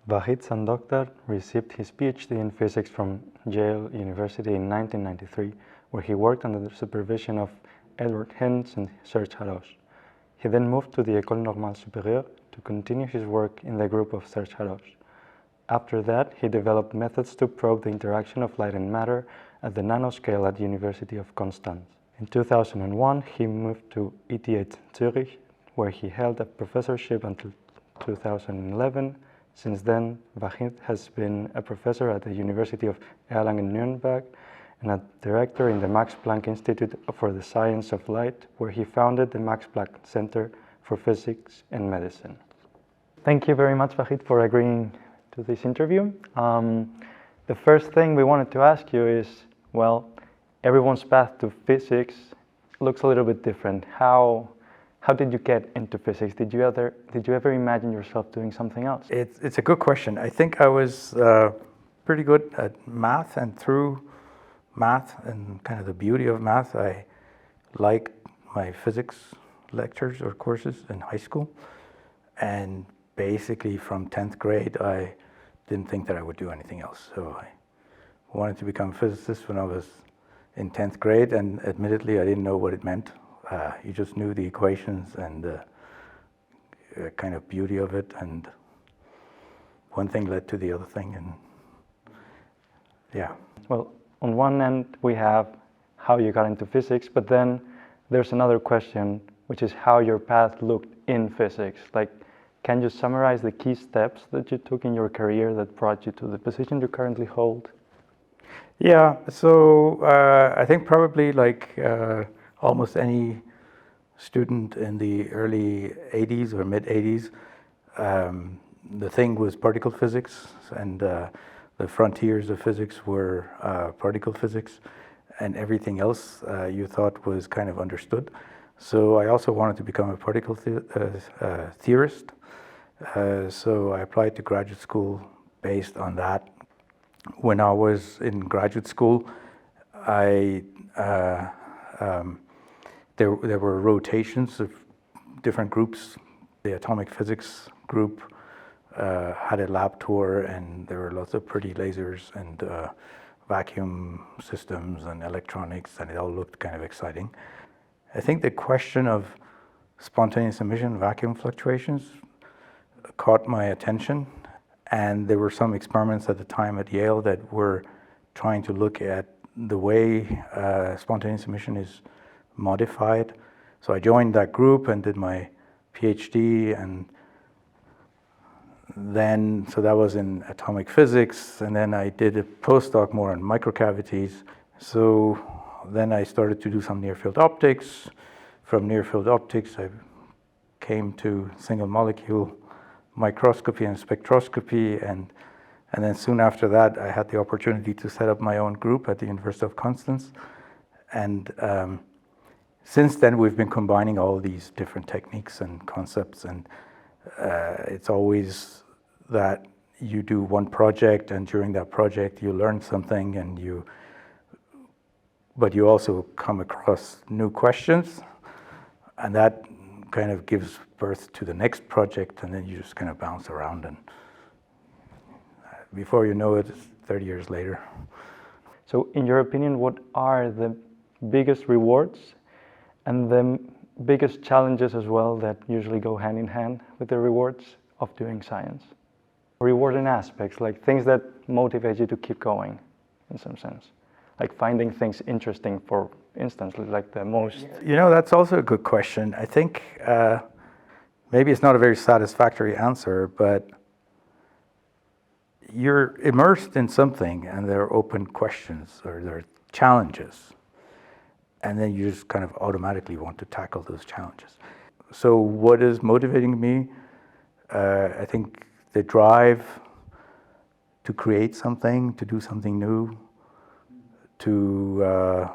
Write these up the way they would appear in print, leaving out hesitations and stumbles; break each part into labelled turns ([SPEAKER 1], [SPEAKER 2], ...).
[SPEAKER 1] Vahid Sandoghdar received his PhD in physics from Yale University in 1993, where he worked under the supervision of Edward Hens and Serge Haroche. He then moved to the École Normale Supérieure to continue his work in the group of Serge Haroche. After that, he developed methods to probe the interaction of light and matter at the nanoscale at the University of Constance. In 2001, he moved to ETH Zurich, where he held a professorship until 2011. Since then, Vahid has been a professor at the University of Erlangen-Nuremberg and a director in the Max Planck Institute for the Science of Light, where he founded the Max Planck Center for Physics and Medicine. Thank you very much, Vahid, for agreeing to this interview. The first thing we wanted to ask you is, well, everyone's path to physics looks a little bit different. How did you get into physics? Did you ever imagine yourself doing something else?
[SPEAKER 2] It's a good question. I think I was pretty good at math, and through math and kind of the beauty of math, I liked my physics lectures or courses in high school. And basically from 10th grade, I didn't think that I would do anything else. So I wanted to become a physicist when I was in 10th grade, and admittedly, I didn't know what it meant. You just knew the equations and the kind of beauty of it, and one thing led to the other thing, and yeah.
[SPEAKER 1] Well, on one end, we have how you got into physics, but then there's another question, which is how your path looked in physics. Like, can you summarize the key steps that you took in your career that brought you to the position you currently hold?
[SPEAKER 2] Yeah, so I think probably like almost any student in the early 80s or mid 80s, the thing was particle physics, and the frontiers of physics were particle physics, and everything else you thought was kind of understood. So I also wanted to become a particle theorist. So I applied to graduate school based on that. When I was in graduate school, there were rotations of different groups. The atomic physics group had a lab tour, and there were lots of pretty lasers and vacuum systems and electronics, and it all looked kind of exciting. I think the question of spontaneous emission vacuum fluctuations caught my attention, and there were some experiments at the time at Yale that were trying to look at the way spontaneous emission is modified. So I joined that group and did my PhD, and then, so that was in atomic physics, and then I did a postdoc more on microcavities. So then I started to do some near-field optics. From near-field optics, I came to single molecule microscopy and spectroscopy, and then soon after that, I had the opportunity to set up my own group at the University of Constance. And since then, we've been combining all these different techniques and concepts, and it's always that you do one project, and during that project, you learn something, and but you also come across new questions, and that kind of gives birth to the next project, and then you just kind of bounce around, and before you know it, it's 30 years later.
[SPEAKER 1] So in your opinion, what are the biggest rewards and the biggest challenges as well that usually go hand in hand with the rewards of doing science? Rewarding aspects, like things that motivate you to keep going, in some sense. Like finding things interesting, for instance, like the most...
[SPEAKER 2] You know, that's also a good question. I think maybe it's not a very satisfactory answer, but you're immersed in something, and there are open questions, or there are challenges, and then you just kind of automatically want to tackle those challenges. So what is motivating me? I think the drive to create something, to do something new, to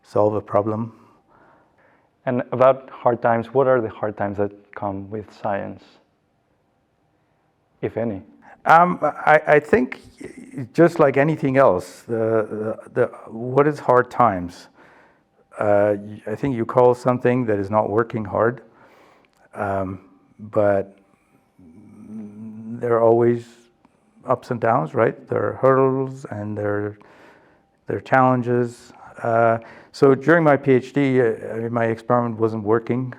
[SPEAKER 2] solve a problem.
[SPEAKER 1] And about hard times, what are the hard times that come with science, if any?
[SPEAKER 2] I think just like anything else, what is hard times? I think you call something that is not working hard, but there are always ups and downs, right? There are hurdles and there are challenges. So during my PhD, my experiment wasn't working.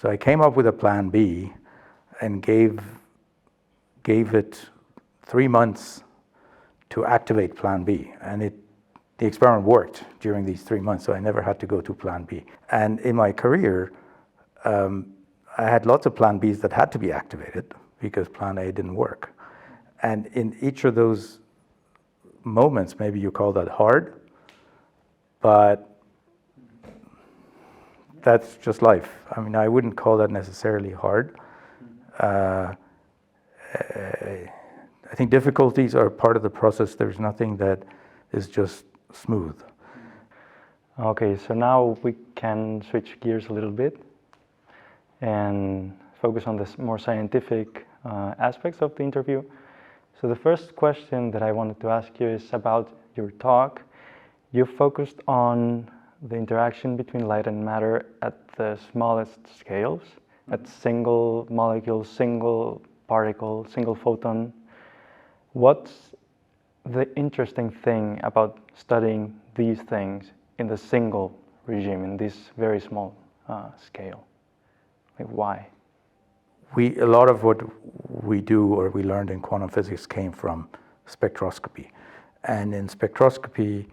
[SPEAKER 2] So I came up with a plan B and gave it 3 months to activate plan B. And the experiment worked during these 3 months, so I never had to go to plan B. And in my career, I had lots of plan Bs that had to be activated because plan A didn't work. And in each of those moments, maybe you call that hard, but that's just life. I mean, I wouldn't call that necessarily hard. I think difficulties are part of the process. There's nothing that is just smooth.
[SPEAKER 1] Okay, so now we can switch gears a little bit and focus on the more scientific aspects of the interview. So the first question that I wanted to ask you is about your talk. You focused on the interaction between light and matter at the smallest scales, at single molecule, single particle, single photon. What's the interesting thing about studying these things in the single regime, in this very small scale? Like, why?
[SPEAKER 2] A lot of what we do or we learned in quantum physics came from spectroscopy. And in spectroscopy,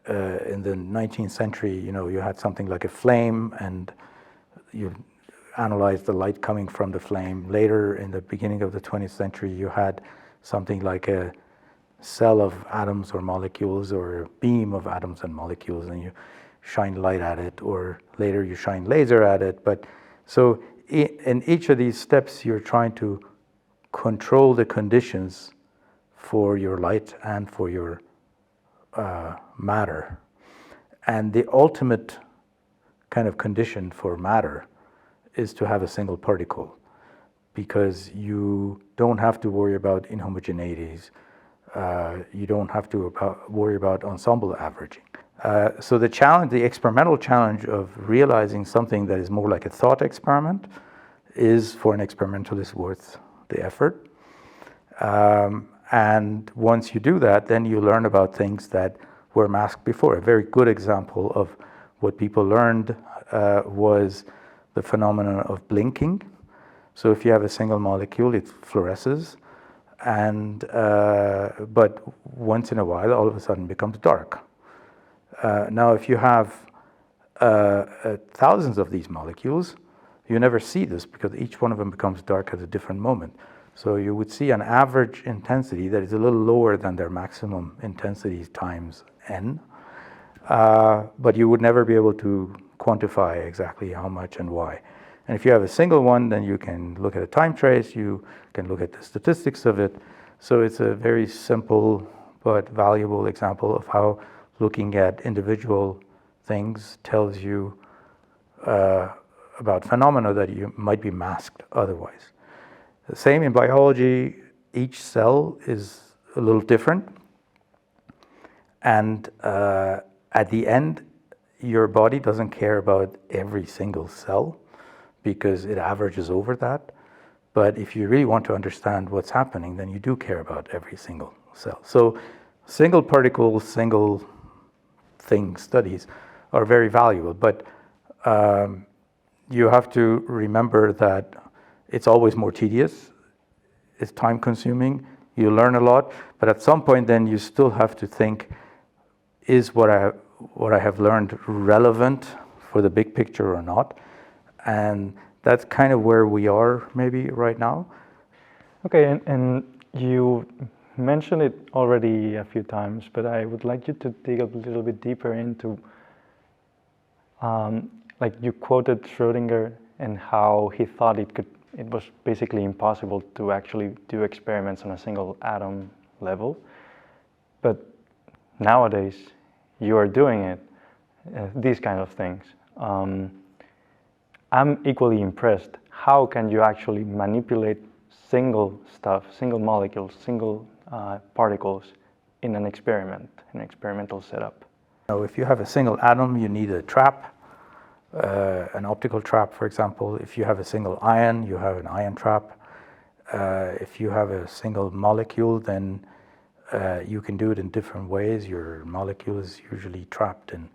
[SPEAKER 2] in the 19th century, you had something like a flame and you analyzed the light coming from the flame. Later, in the beginning of the 20th century, you had something like a cell of atoms or molecules or a beam of atoms and molecules, and you shine light at it, or later you shine laser at it. But so in each of these steps, you're trying to control the conditions for your light and for your matter. And the ultimate kind of condition for matter is to have a single particle, because you don't have to worry about inhomogeneities. You don't have to worry about ensemble averaging. So the experimental challenge of realizing something that is more like a thought experiment is, for an experimentalist, worth the effort. And once you do that, then you learn about things that were masked before. A very good example of what people learned was the phenomenon of blinking. So if you have a single molecule, it fluoresces, but once in a while, all of a sudden becomes dark. Now, if you have thousands of these molecules, you never see this because each one of them becomes dark at a different moment. So you would see an average intensity that is a little lower than their maximum intensity times n, but you would never be able to quantify exactly how much and why. And if you have a single one, then you can look at a time trace, you can look at the statistics of it. So it's a very simple but valuable example of how looking at individual things tells you about phenomena that you might be masked otherwise. The same in biology, each cell is a little different. And at the end, your body doesn't care about every single cell because it averages over that. But if you really want to understand what's happening, then you do care about every single cell. So single particle, single thing studies are very valuable. But you have to remember that it's always more tedious, it's time consuming, you learn a lot, but at some point then you still have to think, is what I have learned relevant for the big picture or not? And that's kind of where we are maybe right now.
[SPEAKER 1] Okay, and you mentioned it already a few times, but I would like you to dig a little bit deeper into, like you quoted Schrödinger and how he thought it was basically impossible to actually do experiments on a single atom level. But nowadays, you are doing it, these kind of things. I'm equally impressed. How can you actually manipulate single stuff, single molecules, single particles in an experiment, an experimental setup?
[SPEAKER 2] So if you have a single atom, you need a trap, an optical trap, for example. If you have a single ion, you have an ion trap. if you have a single molecule, then you can do it in different ways. Your molecule is usually trapped in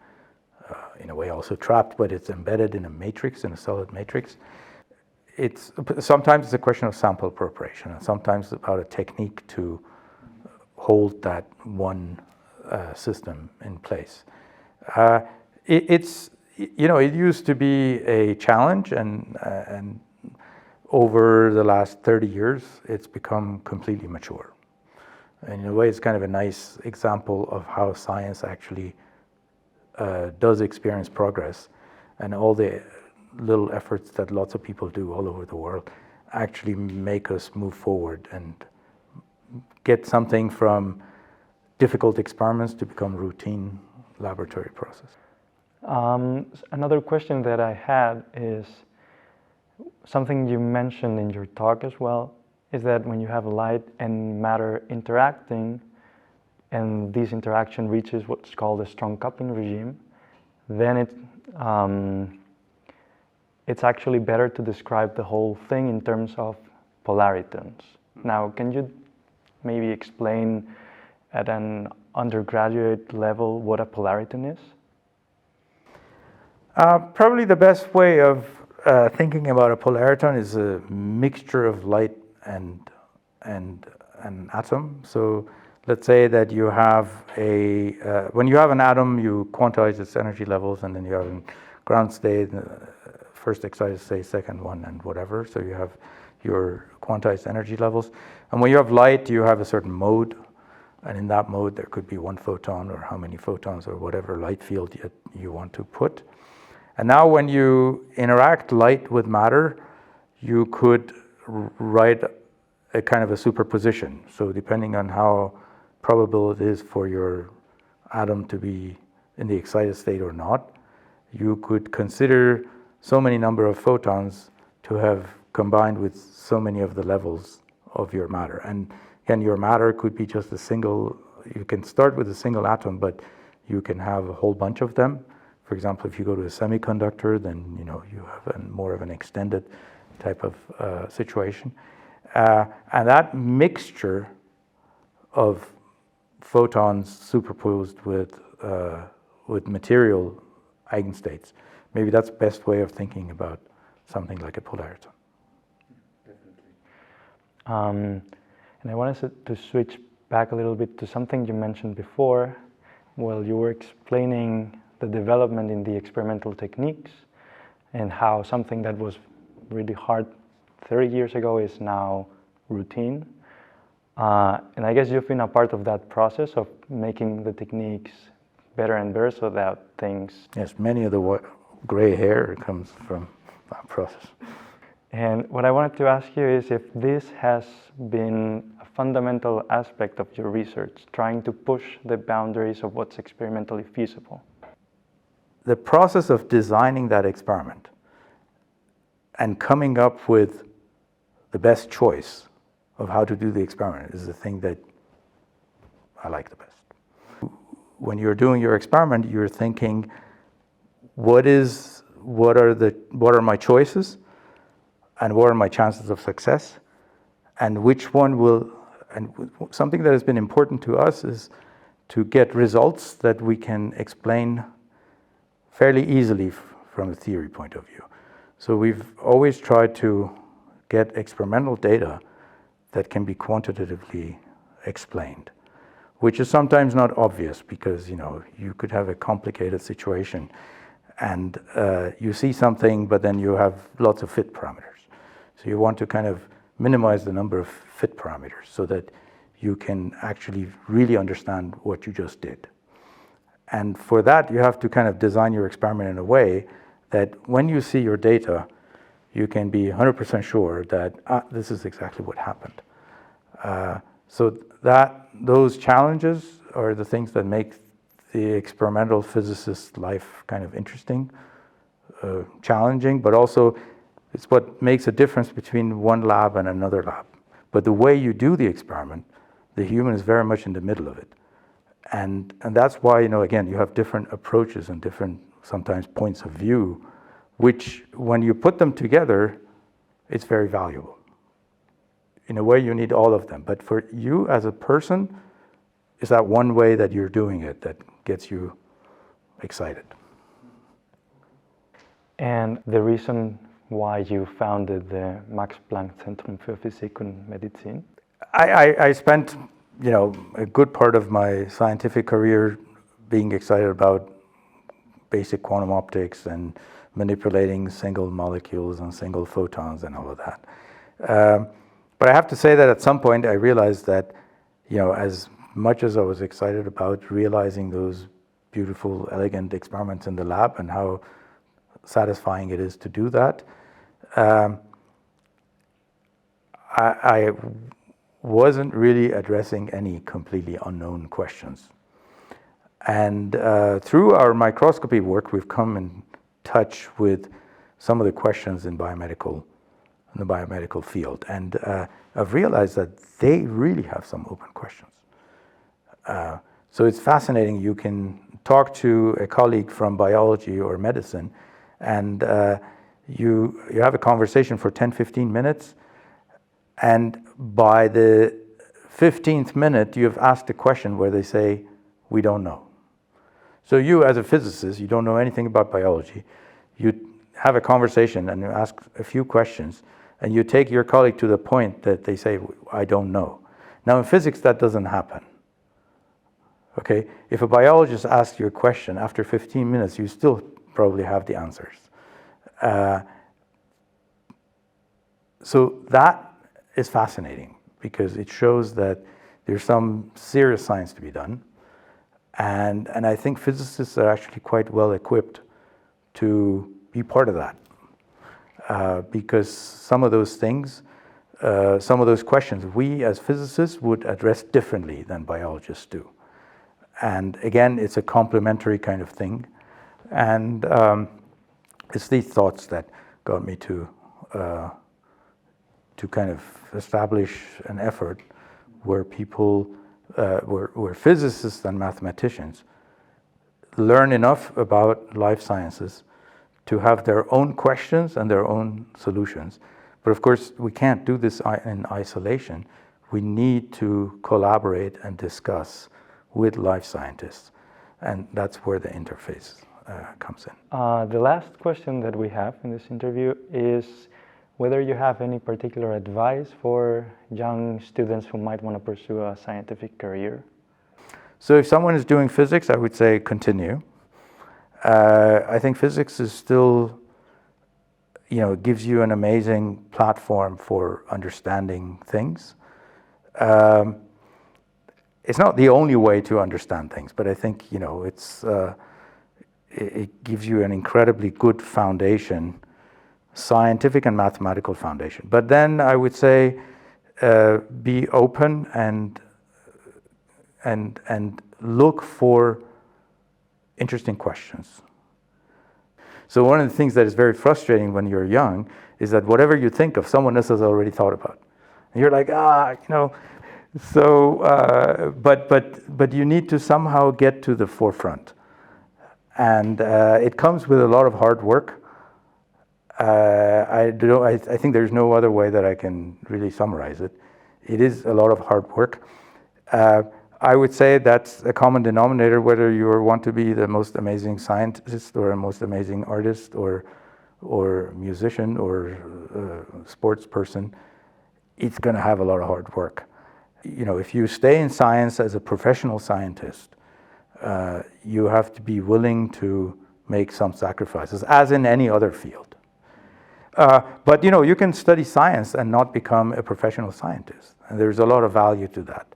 [SPEAKER 2] a way also trapped, but it's embedded in a matrix, in a solid matrix. Sometimes it's a question of sample preparation, and sometimes about a technique to hold that one system in place. It used to be a challenge, and over the last 30 years, it's become completely mature. And in a way, it's kind of a nice example of how science actually does experience progress, and all the little efforts that lots of people do all over the world actually make us move forward and get something from difficult experiments to become routine laboratory process.
[SPEAKER 1] Another question that I had is something you mentioned in your talk as well, is that when you have light and matter interacting, and this interaction reaches what's called a strong coupling regime, then it's actually better to describe the whole thing in terms of polaritons. Now, can you maybe explain at an undergraduate level what a polariton is?
[SPEAKER 2] Probably the best way of thinking about a polariton is a mixture of light and an atom. So let's say that you have when you have an atom, you quantize its energy levels, and then you have a ground state, first excited state, second one, and whatever. So you have your quantized energy levels. And when you have light, you have a certain mode, and in that mode there could be one photon or how many photons or whatever light field you want to put. And now when you interact light with matter, you could write a kind of a superposition. So depending on how probable it is for your atom to be in the excited state or not, you could consider so many number of photons to have combined with so many of the levels of your matter. And again, your matter could be just a single, you can start with a single atom, but you can have a whole bunch of them. For example, if you go to a semiconductor, then you have more of an extended type of situation. And that mixture of photons superposed with material eigenstates, maybe that's the best way of thinking about something like a polariton.
[SPEAKER 1] Definitely. And I wanted to switch back a little bit to something you mentioned before. Well, you were explaining the development in the experimental techniques and how something that was really hard 30 years ago is now routine. And I guess you've been a part of that process of making the techniques better and better so that things...
[SPEAKER 2] Yes, many of the gray hair comes from that process.
[SPEAKER 1] And what I wanted to ask you is if this has been a fundamental aspect of your research, trying to push the boundaries of what's experimentally feasible.
[SPEAKER 2] The process of designing that experiment and coming up with the best choice of how to do the experiment is the thing that I like the best. When you're doing your experiment, you're thinking, what are my choices, and what are my chances of success, and which one will, and something that has been important to us is to get results that we can explain fairly easily from a theory point of view. So we've always tried to get experimental data that can be quantitatively explained, which is sometimes not obvious because you could have a complicated situation and you see something, but then you have lots of fit parameters. So you want to kind of minimize the number of fit parameters so that you can actually really understand what you just did. And for that, you have to kind of design your experiment in a way that when you see your data, you can be 100% sure that this is exactly what happened. So those challenges are the things that make the experimental physicist's life kind of interesting, challenging, but also it's what makes a difference between one lab and another lab. But the way you do the experiment, the human is very much in the middle of it. And that's why, again, you have different approaches and different, sometimes, points of view, which, when you put them together, it's very valuable. in a way you need all of them. But for you as a person, is that one way that you're doing it that gets you excited?
[SPEAKER 1] And the reason why you founded the Max Planck Zentrum für Physik und Medizin?
[SPEAKER 2] I spent, a good part of my scientific career being excited about basic quantum optics and manipulating single molecules and single photons and all of that. But I have to say that at some point I realized that, as much as I was excited about realizing those beautiful, elegant experiments in the lab and how satisfying it is to do that, I wasn't really addressing any completely unknown questions. And through our microscopy work, we've come in touch with some of the questions in the biomedical field. And I've realized that they really have some open questions. So it's fascinating. You can talk to a colleague from biology or medicine, and you have a conversation for 10, 15 minutes, and by the 15th minute, you've asked a question where they say, we don't know. So you, as a physicist, you don't know anything about biology. You have a conversation and you ask a few questions, and you take your colleague to the point that they say, I don't know. Now in physics, that doesn't happen. Okay, if a biologist asks you a question, after 15 minutes, you still probably have the answers. So that is fascinating because it shows that there's some serious science to be done. And I think physicists are actually quite well equipped to be part of that. Because some of those things, some of those questions, we as physicists would address differently than biologists do. And again, it's a complementary kind of thing. And it's these thoughts that got me to kind of establish an effort where people, where physicists and mathematicians learn enough about life sciences to have their own questions and their own solutions. But of course, we can't do this in isolation. We need to collaborate and discuss with life scientists. And that's where the interface comes in.
[SPEAKER 1] The last question that we have in this interview is whether you have any particular advice for young students who might want to pursue a scientific career.
[SPEAKER 2] So if someone is doing physics, I would say continue. I think physics is still, gives you an amazing platform for understanding things. It's not the only way to understand things, but I think, it gives you an incredibly good foundation, scientific and mathematical foundation. But then I would say be open and look for interesting questions. So one of the things that is very frustrating when you're young is that whatever you think of, someone else has already thought about. And you're like, So, but you need to somehow get to the forefront. And it comes with a lot of hard work. I think there's no other way that I can really summarize it. It is a lot of hard work. I would say that's a common denominator, whether you want to be the most amazing scientist or a most amazing artist or musician or sports person, it's going to have a lot of hard work. If you stay in science as a professional scientist, you have to be willing to make some sacrifices, as in any other field. But you can study science and not become a professional scientist, and there's a lot of value to that.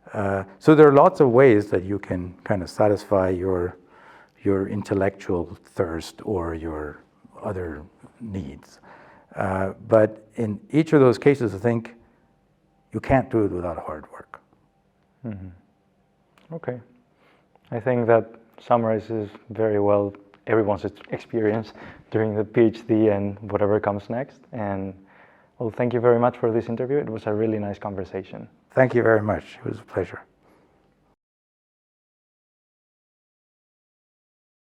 [SPEAKER 2] So there are lots of ways that you can kind of satisfy your intellectual thirst or your other needs. But in each of those cases, I think you can't do it without hard work.
[SPEAKER 1] Mm-hmm. Okay. I think that summarizes very well everyone's experience during the PhD and whatever comes next. And well, thank you very much for this interview. It was a really nice conversation.
[SPEAKER 2] Thank you very much. It was a pleasure.